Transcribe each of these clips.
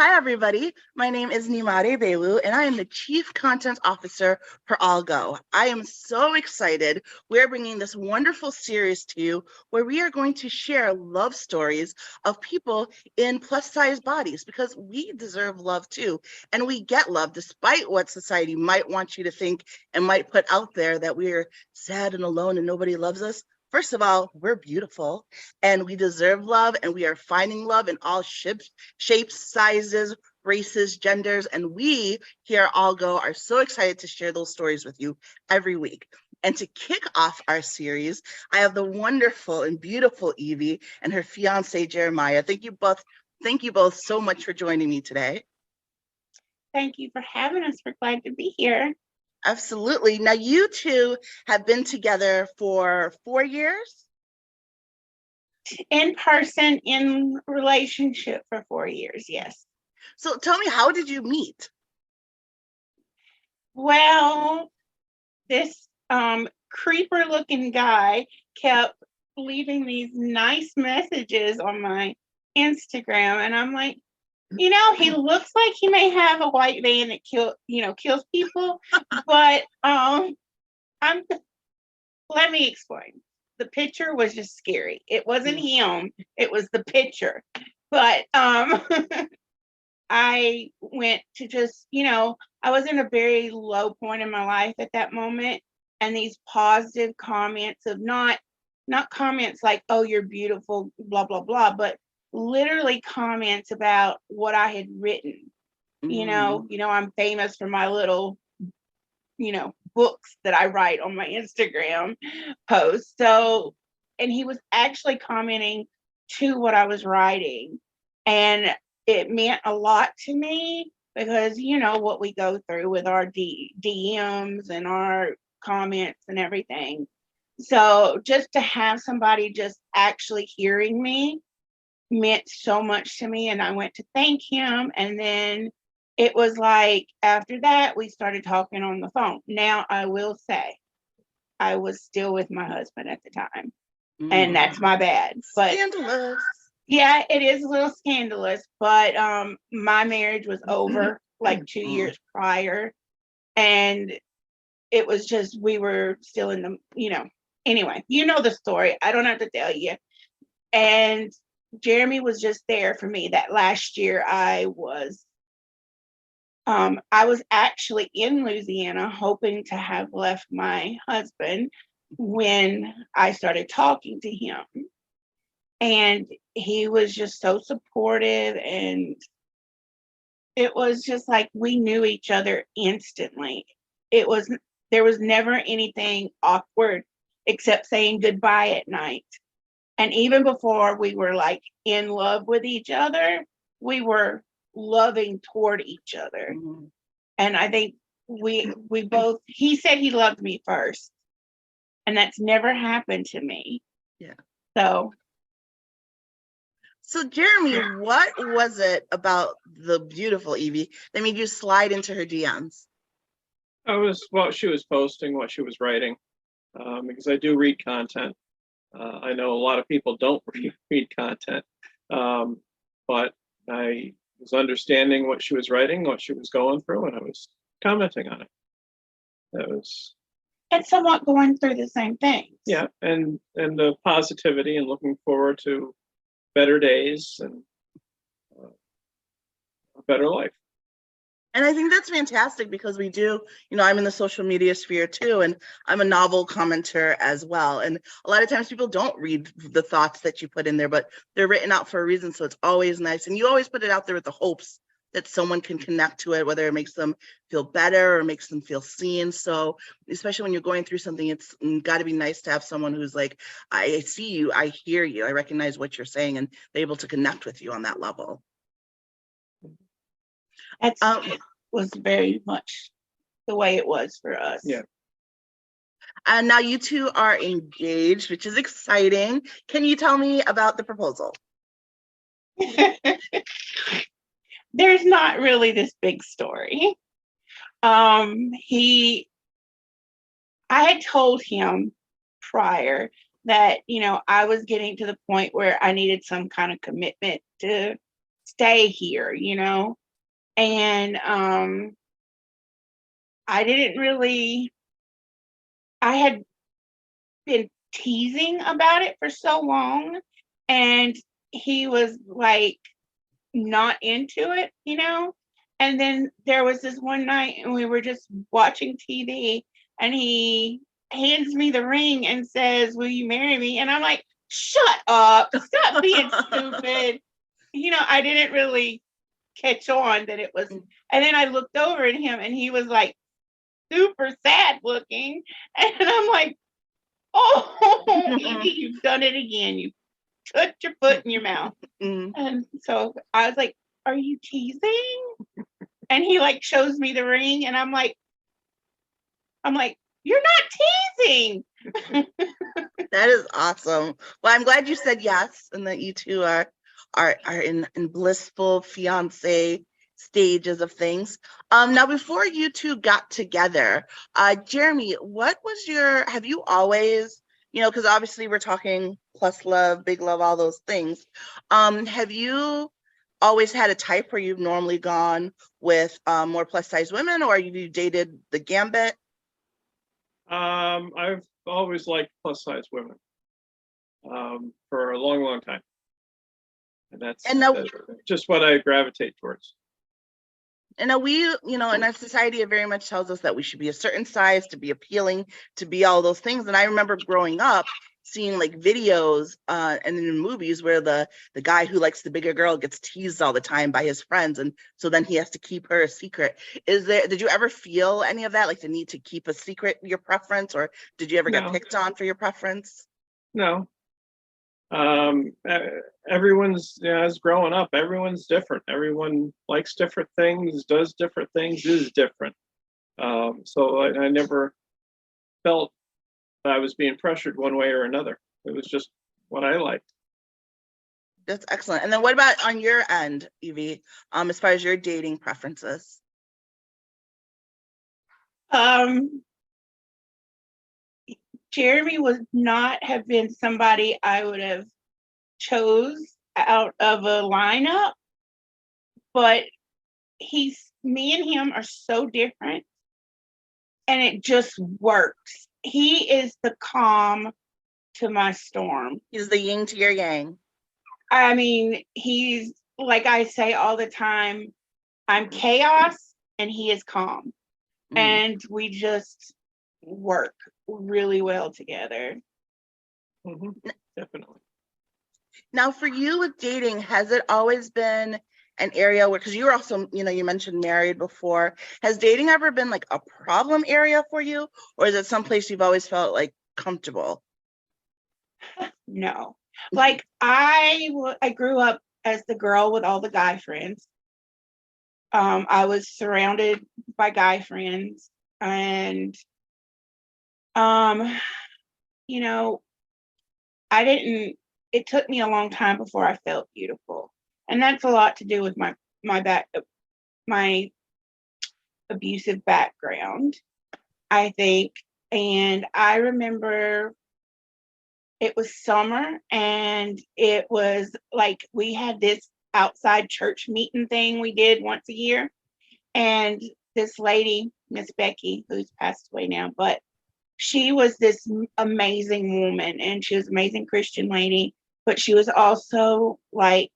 Hi, everybody. My name is Nimade Belu, and I am the Chief Content Officer for All Go. I am so excited. We're bringing this wonderful series to you where we are going to share love stories of people in plus-size bodies because we deserve love too. And we get love despite what society might want you to think and might put out there that we're sad and alone and nobody loves us. First of all, we're beautiful and we deserve love, and we are finding love in all shapes, sizes, races, genders, and we here at All Go are so excited to share those stories with you every week. And to kick off our series, I have the wonderful and beautiful Evie and her fiance Jeremiah. Thank you both so much for joining me today. Thank you for having us. We're glad to be here. Absolutely. Now, you two have been together for 4 years? In person, in relationship for 4 years, yes. So tell me, how did you meet? Well, this creeper looking guy kept leaving these nice messages on my Instagram, and I'm like, he looks like he may have a white van that kills people, but let me explain. The picture was just scary. It wasn't him, it was the picture. But I went to just, I was in a very low point in my life at that moment. And these positive comments of not comments like, oh, you're beautiful, blah, blah, blah, but literally comments about what I had written. I'm famous for my little, books that I write on my Instagram posts. So, and he was actually commenting to what I was writing. And it meant a lot to me because what we go through with our DMs and our comments and everything. So just to have somebody just actually hearing me meant so much to me. And I went to thank him. And then it was like after that, we started talking on the phone. Now, I will say I was still with my husband at the time. And that's my bad. But Scandalous. Yeah, it is a little scandalous, but my marriage was over like 2 years prior, and it was just we were still in the, anyway, the story. I don't have to tell you. And Jeremy was just there for me. That last year I was actually in Louisiana hoping to have left my husband when I started talking to him. And he was just so supportive, and it was just like we knew each other instantly. There was never anything awkward except saying goodbye at night. And even before we were like in love with each other, we were loving toward each other. Mm-hmm. And I think we both, he said he loved me first, and that's never happened to me. Yeah. So Jeremy, what was it about the beautiful Evie that made you slide into her DMs? She was posting, what she was writing, because I do read content. I know a lot of people don't read content, but I was understanding what she was writing, what she was going through, and I was commenting on it. And somewhat going through the same things. Yeah, and the positivity and looking forward to better days and a better life. And I think that's fantastic because we do, I'm in the social media sphere too, and I'm a novel commenter as well. And a lot of times people don't read the thoughts that you put in there, but they're written out for a reason. So it's always nice. And you always put it out there with the hopes that someone can connect to it, whether it makes them feel better or makes them feel seen. So especially when you're going through something, it's got to be nice to have someone who's like, I see you, I hear you, I recognize what you're saying, and they're able to connect with you on that level. It was very much the way it was for us. Yeah. And now you two are engaged, which is exciting. Can you tell me about the proposal? There's not really this big story. I had told him prior that, I was getting to the point where I needed some kind of commitment to stay here, you know? And I didn't really, I had been teasing about it for so long, and he was like not into it, you know? And then there was this one night and we were just watching TV, and he hands me the ring and says, "Will you marry me?" And I'm like, "Shut up. Stop being stupid." You know, I didn't really catch on that it was. And then I looked over at him and he was like super sad looking. And I'm like, "Oh, Evie, you've done it again. You put your foot in your mouth." And so I was like, "Are you teasing?" And he like shows me the ring, and I'm like, "You're not teasing." That is awesome. Well, I'm glad you said yes, and that you two are in blissful fiance stages of things. Now before you two got together, Jeremy, what was have you always, because obviously we're talking plus love, big love, all those things. Have you always had a type where you've normally gone with more plus size women, or you dated the gambit? I've always liked plus size women for a long, long time, and that's just what I gravitate towards. And now we, in our society, it very much tells us that we should be a certain size to be appealing, to be all those things. And I remember growing up seeing like videos and in movies where the guy who likes the bigger girl gets teased all the time by his friends, and so then he has to keep her a secret. Did you ever feel any of that, like the need to keep a secret your preference, or did you ever get picked on for your preference? No. Everyone's, as growing up, everyone's different. Everyone likes different things, does different things, is different. So I never felt I was being pressured one way or another. It was just what I liked. That's excellent. And then what about on your end, Evie, as far as your dating preferences? Jeremy would not have been somebody I would have chose out of a lineup, but me and him are so different, and it just works. He is the calm to my storm. He's the yin to your yang. I mean, he's, like I say all the time, I'm chaos and he is calm. And we just work really well together. Definitely. Now, for you with dating, has it always been an area where, because you were also, you mentioned married before, has dating ever been like a problem area for you, or is it someplace you've always felt like comfortable? No, like I grew up as the girl with all the guy friends. I was surrounded by guy friends, and it took me a long time before I felt beautiful. And that's a lot to do with my abusive background, I think. And I remember it was summer, and it was like we had this outside church meeting thing we did once a year. And this lady, Miss Becky, who's passed away now, but she was this amazing woman, and she was an amazing Christian lady, but she was also like,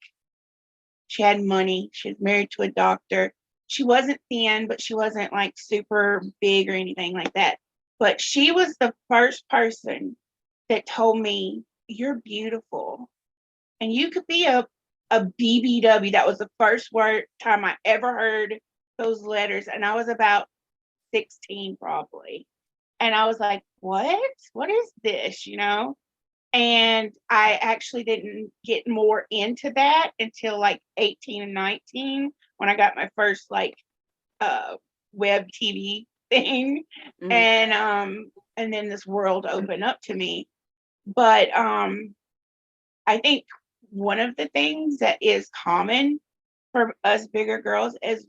she had money. She was married to a doctor. She wasn't thin, but she wasn't like super big or anything like that. But she was the first person that told me, "You're beautiful and you could be a BBW." That was the first time I ever heard those letters. And I was about 16 probably. And I was like, what is this, And I actually didn't get more into that until like 18 and 19, when I got my first like web TV thing. And then this world opened up to me. But I think one of the things that is common for us bigger girls is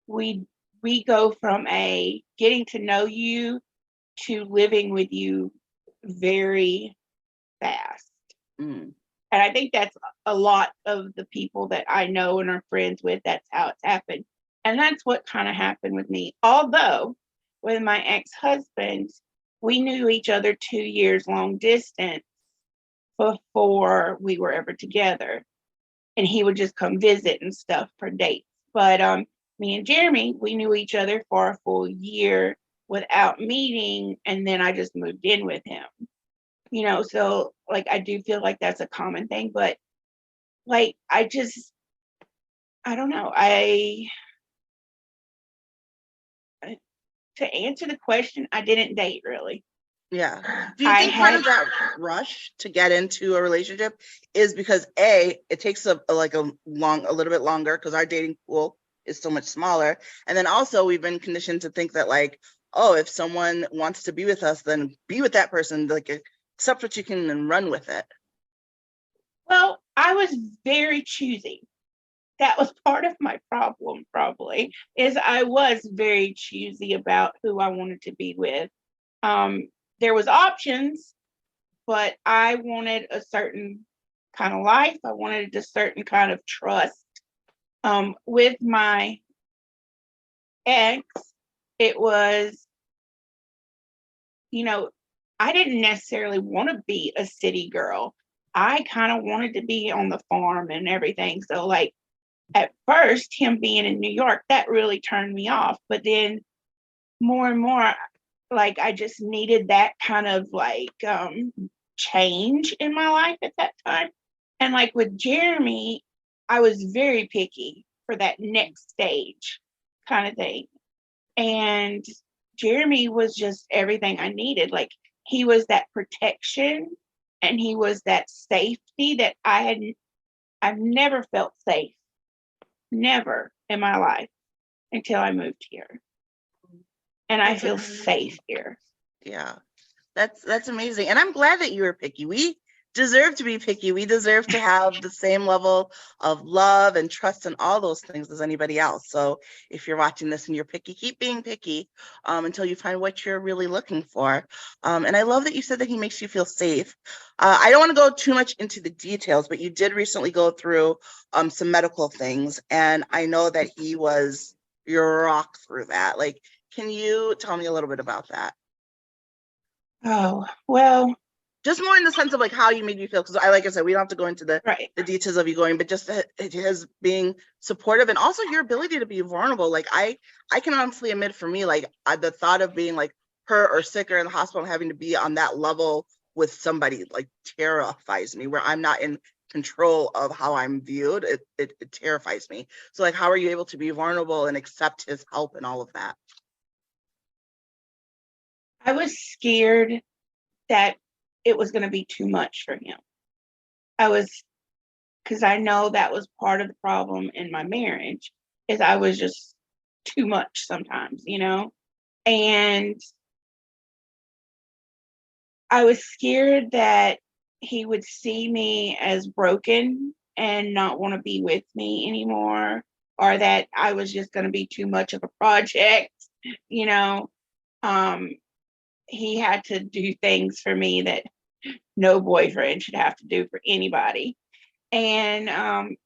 we go from a getting to know you to living with you very fast. And I think that's a lot of the people that I know and are friends with. That's how it's happened. And that's what kind of happened with me. Although with my ex-husband, we knew each other 2 years long distance before we were ever together. And he would just come visit and stuff for dates. But me and Jeremy, we knew each other for a full year without meeting. And then I just moved in with him. So like I do feel like that's a common thing, but like I don't know. To answer the question, I didn't date really. Yeah. Do you I think part had of that rush to get into a relationship is because A, it takes a little bit longer because our dating pool is so much smaller. And then also we've been conditioned to think that like, oh, if someone wants to be with us, then be with that person, like accept what you can and run with it. well, I was very choosy. That was part of my problem, probably, is I was very choosy about who I wanted to be with. There was options, but I wanted a certain kind of life. I wanted a certain kind of trust. With my ex, it was, you know, I didn't necessarily want to be a city girl. I kind of wanted to be on the farm and everything. So, like, at first, him being in New York, that really turned me off. But then more and more, like, I just needed that kind of like change in my life at that time. And like with Jeremy, I was very picky for that next stage kind of thing. And Jeremy was just everything I needed. Like he was that protection and he was that safety that I've never felt safe, never in my life until I moved here. And I That's feel amazing. safe here. Yeah. That's amazing. And I'm glad that you were picky. We deserve to be picky. We deserve to have the same level of love and trust and all those things as anybody else. So if you're watching this and you're picky, keep being picky until you find what you're really looking for. And I love that you said that he makes you feel safe. I don't want to go too much into the details, but you did recently go through some medical things. And I know that he was your rock through that. Like, can you tell me a little bit about that? Oh, well, Just more in the sense of like how you made you feel, because like I said, we don't have to go into the right. details of you going, but just his being supportive and also your ability to be vulnerable. Like I can honestly admit for me, like the thought of being like hurt or sick or in the hospital and having to be on that level with somebody like terrifies me, where I'm not in control of how I'm viewed. It terrifies me. So like, how are you able to be vulnerable and accept his help and all of that? I was scared that it was going to be too much for him. I was, because I know that was part of the problem in my marriage, is I was just too much sometimes. And I was scared that he would see me as broken and not want to be with me anymore, or that I was just going to be too much of a project, you know. Um, he had to do things for me that no boyfriend should have to do for anybody. And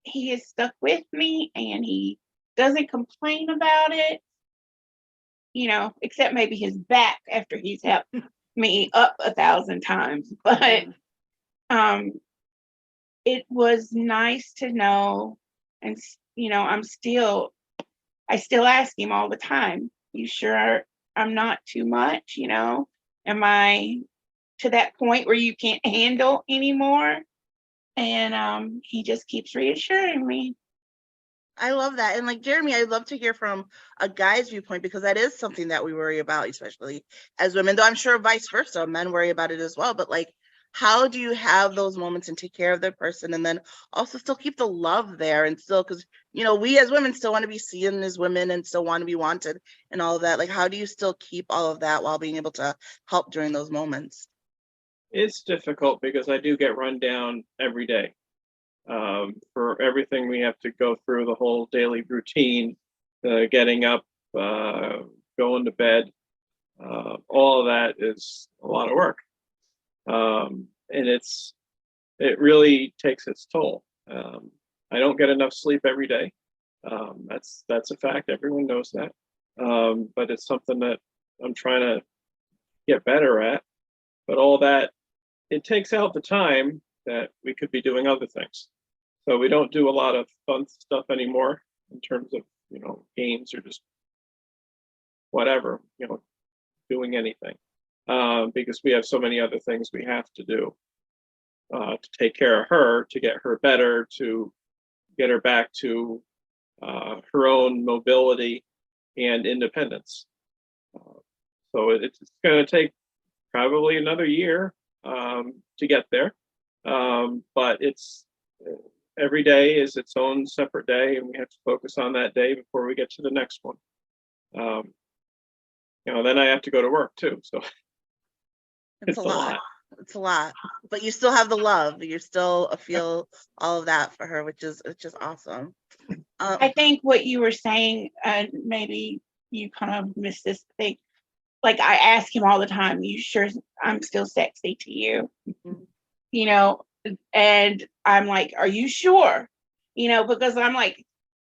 he is stuck with me and he doesn't complain about it, except maybe his back after he's helped me up 1,000 times. But um, it was nice to know. And, I still ask him all the time, you sure I'm not too much? Am I to that point where you can't handle anymore? And he just keeps reassuring me. I love that. And like Jeremy, I'd love to hear from a guy's viewpoint because that is something that we worry about, especially as women, though I'm sure vice versa, men worry about it as well. But like, how do you have those moments and take care of the person and then also still keep the love there and still, because, we as women still want to be seen as women and still want to be wanted and all of that. Like, how do you still keep all of that while being able to help during those moments? It's difficult because I do get run down every day for everything we have to go through, the whole daily routine, getting up, going to bed. All of that is a lot of work. And it really takes its toll. I don't get enough sleep every day. That's a fact. Everyone knows that. But it's something that I'm trying to get better at. But all that, it takes out the time that we could be doing other things. So we don't do a lot of fun stuff anymore in terms of, games or just whatever, doing anything. Because we have so many other things we have to do to take care of her, to get her better, to get her back to her own mobility and independence. So it's going to take probably another year to get there. But it's every day is its own separate day, and we have to focus on that day before we get to the next one. Then I have to go to work too. So It's a lot. It's a lot, but you still have the love. You still feel all of that for her, which is awesome. I think what you were saying, and maybe you kind of missed this thing. Like, I ask him all the time, "You sure I'm still sexy to you?" And I'm like, "Are you sure?" Because I'm like,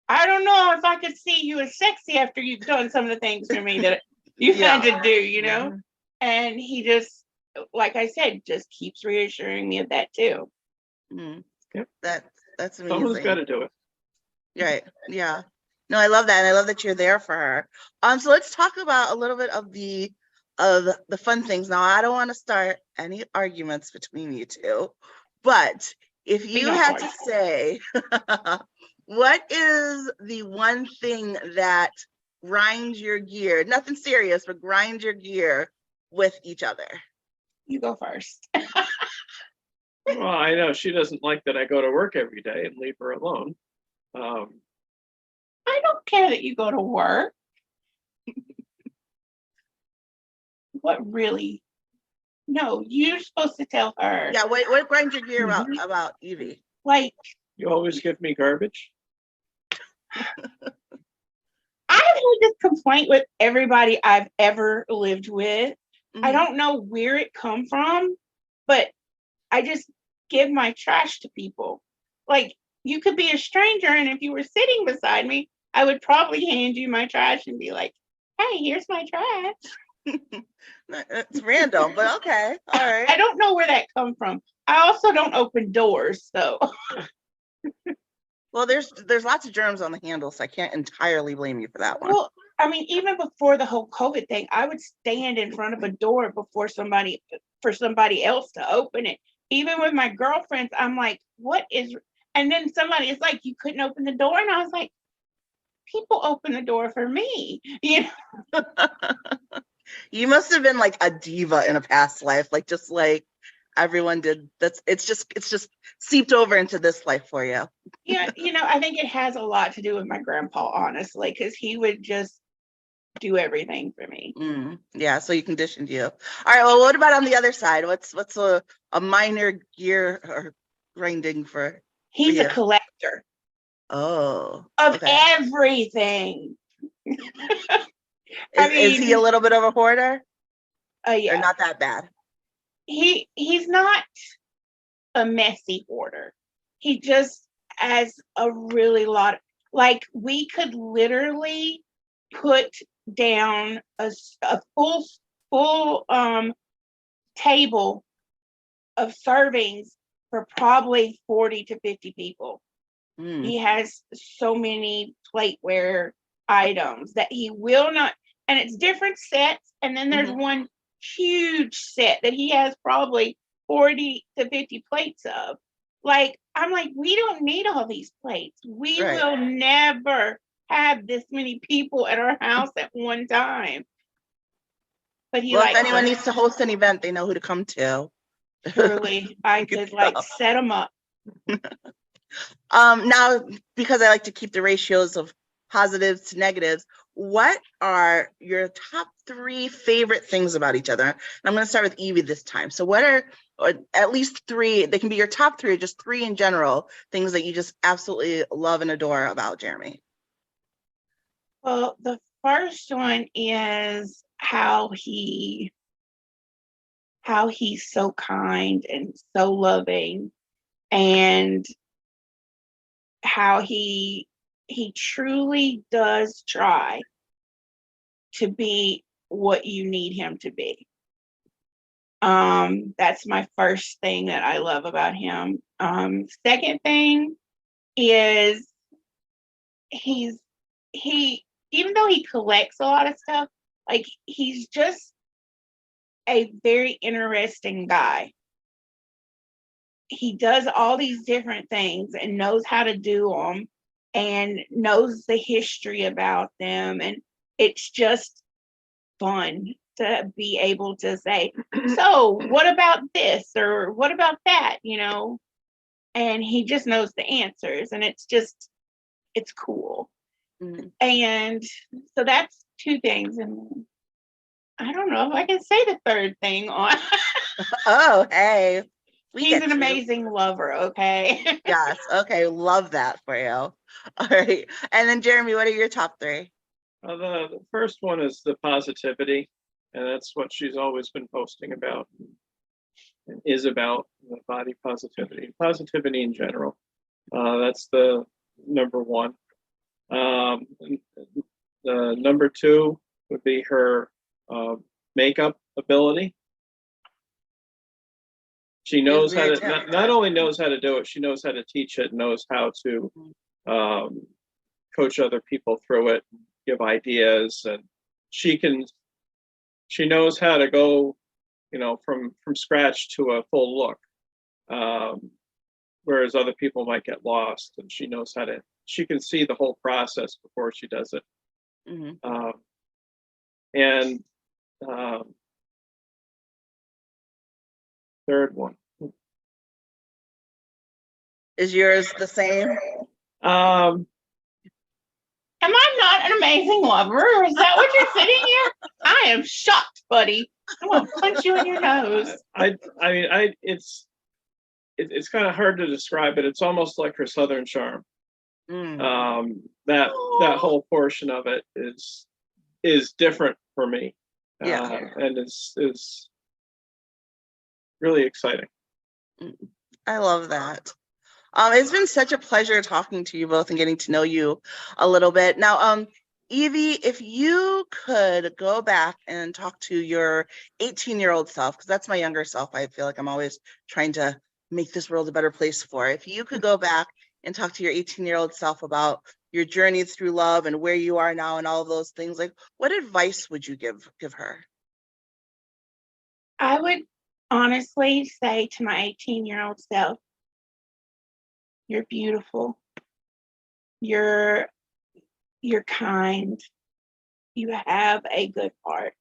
I don't know if I could see you as sexy after you've done some of the things for me that you've had to do, Mm-hmm. And he just, like I said, just keeps reassuring me of that too. Mm-hmm. Yep. That's amazing. Someone's got to do it. Right. Yeah. No, I love that. And I love that you're there for her. So let's talk about a little bit of the fun things. Now, I don't want to start any arguments between you two, but if you had to say, what is the one thing that grinds your gear? Nothing serious, but grinds your gear with each other. You go first. Well, I know she doesn't like that I go to work every day and leave her alone. I don't care that you go to work. What really? No, you're supposed to tell her. Yeah, what grinds your gear about Evie? Like, you always give me garbage. I've had this complaint with everybody I've ever lived with. Mm-hmm. I don't know where it come from, but I just give my trash to people. Like, you could be a stranger, and if you were sitting beside me, I would probably hand you my trash and be like, "Hey, here's my trash." It's random, but okay. All right. I don't know where that come from. I also don't open doors, so. Well, there's lots of germs on the handle, so I can't entirely blame you for that one. Well, I mean, even before the whole COVID thing, I would stand in front of a door for somebody else to open it. Even with my girlfriends, I'm like, what is, and then somebody is like, "You couldn't open the door." And I was like, people open the door for me. You must have been like a diva in a past life, just like everyone did. It's just seeped over into this life for you. Yeah, I think it has a lot to do with my grandpa, honestly, because he would just do everything for me. Yeah, so he conditioned you. All right, well, what about on the other side? What's a minor gear or grinding for? He's a collector. Oh. Of everything. Is he a little bit of a hoarder? Yeah. Or not that bad? He's not a messy hoarder. He just has a really lot. Like, we could literally put down a full table of servings for probably 40 to 50 people. He has so many plateware items that he will not, and it's different sets, and then there's one huge set that he has probably 40 to 50 plates of. Like, I'm like, we don't need all these plates. We will never have this many people at our house at one time. But if anyone needs to host an event, they know who to come to. Truly, I could set them up. Now, because I like to keep the ratios of positives to negatives, what are your top 3 favorite things about each other? And I'm going to start with Evie this time. So what are, or at least 3, they can be your top 3, or just 3 in general, things that you just absolutely love and adore about Jeremy? Well, the first one is how he's so kind and so loving. and how he truly does try to be what you need him to be. That's my first thing that I love about him. Second thing is he even though he collects a lot of stuff, like, he's just a very interesting guy. He does all these different things and knows how to do them and knows the history about them, and it's just fun to be able to say, so what about this or what about that, and he just knows the answers, and it's cool. Mhm. And so that's two things, and I don't know if I can say the third thing on. Oh, hey. We He's get an you. amazing lover, okay? Yes. Okay. Love that for you. All right. And then Jeremy, what are your top three? The first one is the positivity, and that's what she's always been posting about and is about, the body positivity in general. That's the number one. The number two would be her makeup ability. She knows how to not only knows how to do it, she knows how to teach it, knows how to coach other people through it, give ideas, and she knows how to go, from scratch to a full look. Whereas other people might get lost, and she knows she can see the whole process before she does it. Mm-hmm. And third one. Is yours the same? Am I not an amazing lover? Is that what you're sitting here? I am shocked, buddy. I'm gonna punch you in your nose. I mean, it's kind of hard to describe it. It's almost like her Southern charm. That whole portion of it is different for me. Yeah. And is really exciting. I love that. It's been such a pleasure talking to you both and getting to know you a little bit. Now, Evie, if you could go back and talk to your 18-year-old self, because that's my younger self, I feel like I'm always trying to make this world a better place for. If you could go back and talk to your 18-year-old self about your journey through love and where you are now and all of those things, like, what advice would you give her? I would honestly say to my 18-year-old self, you're beautiful. You're kind. You have a good heart.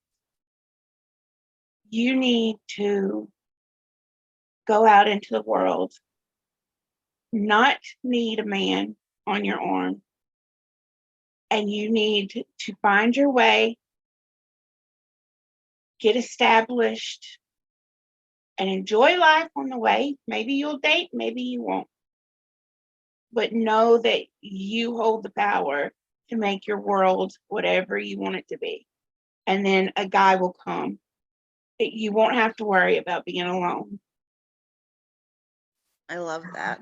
You need to go out into the world, not need a man on your arm, and you need to find your way, get established, and enjoy life on the way. Maybe you'll date, maybe you won't. But know that you hold the power to make your world whatever you want it to be. And then a guy will come. You won't have to worry about being alone. I love that.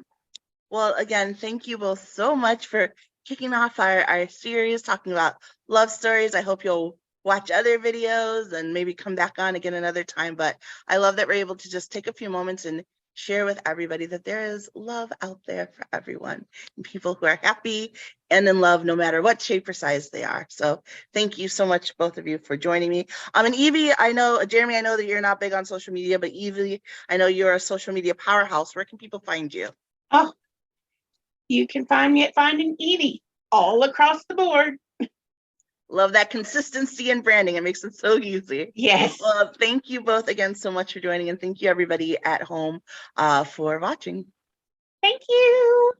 Well, again, thank you both so much for kicking off our series talking about love stories. I hope you'll watch other videos and maybe come back on again another time. But I love that we're able to just take a few moments and share with everybody that there is love out there for everyone, and people who are happy and in love no matter what shape or size they are. So thank you so much, both of you, for joining me. And Evie, Jeremy, I know that you're not big on social media, but Evie, I know you're a social media powerhouse. Where can people find you? Oh, you can find me at Finding Evie all across the board. Love that consistency and branding. It makes it so easy. Yes. Well, thank you both again so much for joining, and thank you everybody at home for watching. Thank you.